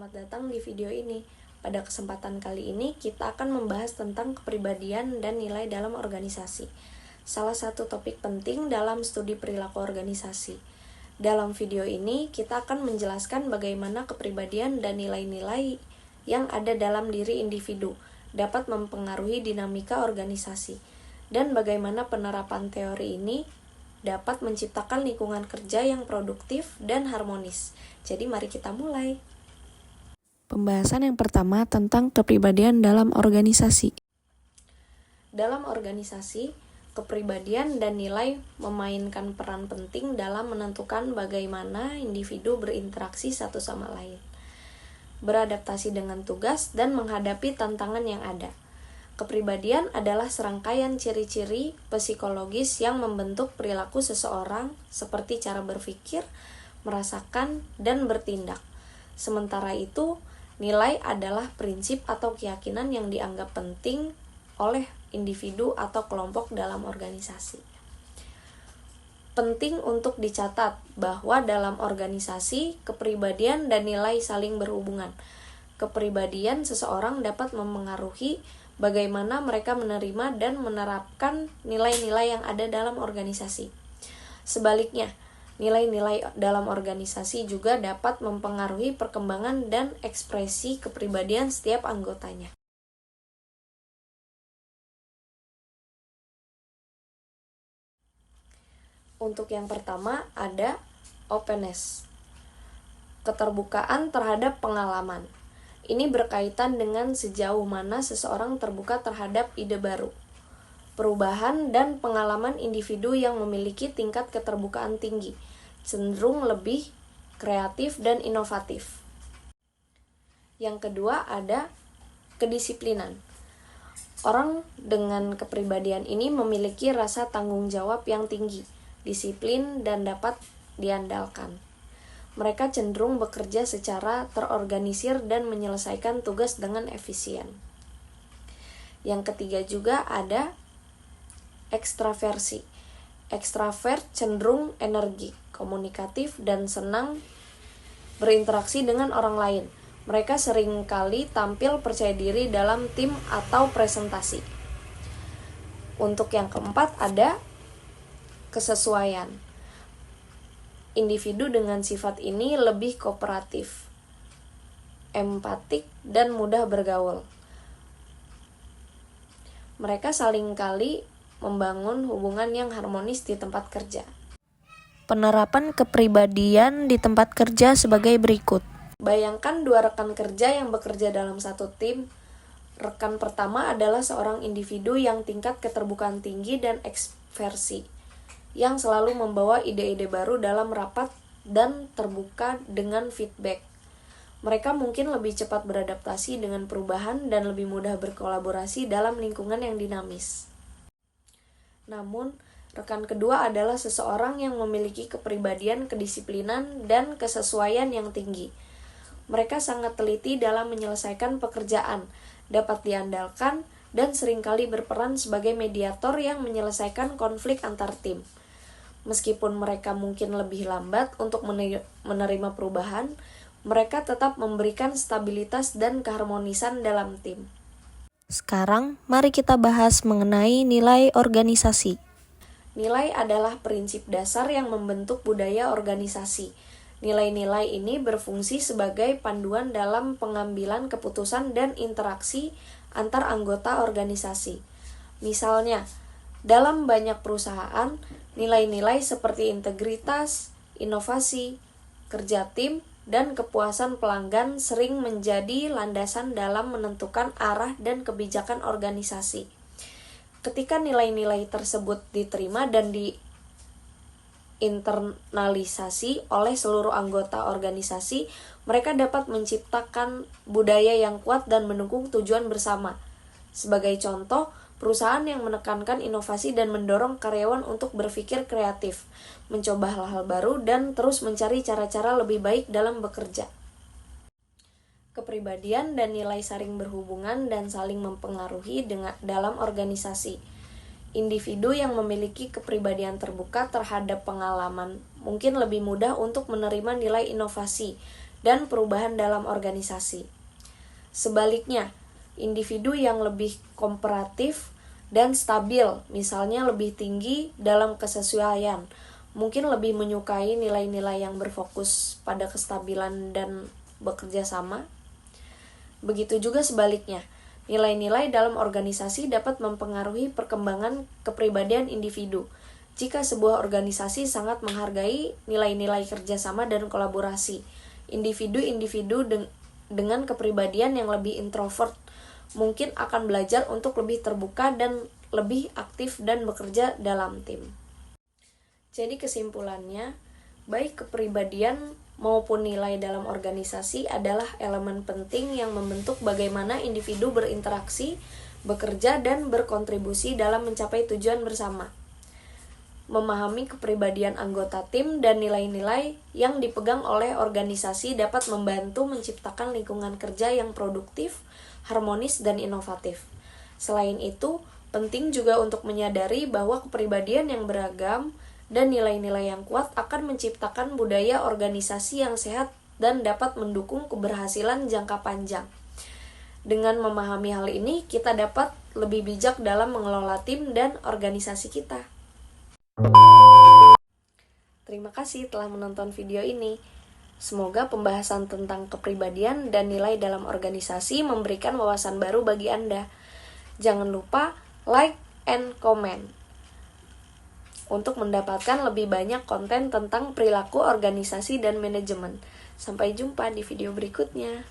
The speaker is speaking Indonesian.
selamat datang di video ini. Pada kesempatan kali ini, kita akan membahas tentang kepribadian dan nilai dalam organisasi. Salah satu topik penting dalam studi perilaku organisasi. Dalam video ini, kita akan menjelaskan bagaimana kepribadian dan nilai-nilai yang ada dalam diri individu dapat mempengaruhi dinamika organisasi, dan bagaimana penerapan teori ini dapat menciptakan lingkungan kerja yang produktif dan harmonis. Jadi mari kita mulai. Pembahasan yang pertama tentang kepribadian dalam organisasi. Dalam organisasi, kepribadian dan nilai memainkan peran penting dalam menentukan bagaimana individu berinteraksi satu sama lain, beradaptasi dengan tugas, dan menghadapi tantangan yang ada. Kepribadian adalah serangkaian ciri-ciri psikologis yang membentuk perilaku seseorang seperti cara berpikir, merasakan, dan bertindak. Sementara itu, nilai adalah prinsip atau keyakinan yang dianggap penting oleh individu atau kelompok dalam organisasi. Penting untuk dicatat bahwa dalam organisasi, kepribadian dan nilai saling berhubungan. Kepribadian seseorang dapat memengaruhi bagaimana mereka menerima dan menerapkan nilai-nilai yang ada dalam organisasi. Sebaliknya, nilai-nilai dalam organisasi juga dapat mempengaruhi perkembangan dan ekspresi kepribadian setiap anggotanya. Untuk yang pertama ada openness, keterbukaan terhadap pengalaman. Ini berkaitan dengan sejauh mana seseorang terbuka terhadap ide baru, perubahan, dan pengalaman. Individu yang memiliki tingkat keterbukaan tinggi cenderung lebih kreatif dan inovatif. Yang kedua ada kedisiplinan. Orang dengan kepribadian ini memiliki rasa tanggung jawab yang tinggi, disiplin, dan dapat diandalkan. Mereka cenderung bekerja secara terorganisir dan menyelesaikan tugas dengan efisien. Yang ketiga juga ada ekstraversi. Ekstravert cenderung energik, komunikatif, dan senang berinteraksi dengan orang lain. Mereka seringkali tampil percaya diri dalam tim atau presentasi. Untuk yang keempat ada kesesuaian. Individu dengan sifat ini lebih kooperatif, empatik, dan mudah bergaul. Mereka seringkali membangun hubungan yang harmonis di tempat kerja. Penerapan kepribadian di tempat kerja sebagai berikut. Bayangkan dua rekan kerja yang bekerja dalam satu tim. Rekan pertama adalah seorang individu yang tingkat keterbukaan tinggi dan ekstroversi, yang selalu membawa ide-ide baru dalam rapat dan terbuka dengan feedback. Mereka mungkin lebih cepat beradaptasi dengan perubahan dan lebih mudah berkolaborasi dalam lingkungan yang dinamis. Namun, rekan kedua adalah seseorang yang memiliki kepribadian kedisiplinan dan kesesuaian yang tinggi. Mereka sangat teliti dalam menyelesaikan pekerjaan, dapat diandalkan, dan seringkali berperan sebagai mediator yang menyelesaikan konflik antar tim. Meskipun mereka mungkin lebih lambat untuk menerima perubahan, mereka tetap memberikan stabilitas dan keharmonisan dalam tim. Sekarang, mari kita bahas mengenai nilai organisasi. Nilai adalah prinsip dasar yang membentuk budaya organisasi. Nilai-nilai ini berfungsi sebagai panduan dalam pengambilan keputusan dan interaksi antar anggota organisasi. Misalnya, dalam banyak perusahaan, nilai-nilai seperti integritas, inovasi, kerja tim, dan kepuasan pelanggan sering menjadi landasan dalam menentukan arah dan kebijakan organisasi. Ketika nilai-nilai tersebut diterima dan diinternalisasi oleh seluruh anggota organisasi, mereka dapat menciptakan budaya yang kuat dan mendukung tujuan bersama. Sebagai contoh, perusahaan yang menekankan inovasi dan mendorong karyawan untuk berpikir kreatif, mencoba hal-hal baru, dan terus mencari cara-cara lebih baik dalam bekerja. Kepribadian dan nilai saling berhubungan dan saling mempengaruhi dalam organisasi. Individu yang memiliki kepribadian terbuka terhadap pengalaman mungkin lebih mudah untuk menerima nilai inovasi dan perubahan dalam organisasi. Sebaliknya, individu yang lebih kooperatif dan stabil, misalnya lebih tinggi dalam kesesuaian, mungkin lebih menyukai nilai-nilai yang berfokus pada kestabilan dan bekerja sama. Begitu juga sebaliknya, nilai-nilai dalam organisasi dapat mempengaruhi perkembangan kepribadian individu. Jika sebuah organisasi sangat menghargai nilai-nilai kerjasama dan kolaborasi, individu-individu dengan kepribadian yang lebih introvert mungkin akan belajar untuk lebih terbuka dan lebih aktif dan bekerja dalam tim. Jadi kesimpulannya, baik kepribadian maupun nilai dalam organisasi adalah elemen penting yang membentuk bagaimana individu berinteraksi, bekerja, dan berkontribusi dalam mencapai tujuan bersama. Memahami kepribadian anggota tim dan nilai-nilai yang dipegang oleh organisasi dapat membantu menciptakan lingkungan kerja yang produktif, harmonis, dan inovatif. Selain itu, penting juga untuk menyadari bahwa kepribadian yang beragam dan nilai-nilai yang kuat akan menciptakan budaya organisasi yang sehat dan dapat mendukung keberhasilan jangka panjang. Dengan memahami hal ini, kita dapat lebih bijak dalam mengelola tim dan organisasi kita. Terima kasih telah menonton video ini. Semoga pembahasan tentang kepribadian dan nilai dalam organisasi memberikan wawasan baru bagi Anda. Jangan lupa like and comment untuk mendapatkan lebih banyak konten tentang perilaku organisasi dan manajemen. Sampai jumpa di video berikutnya.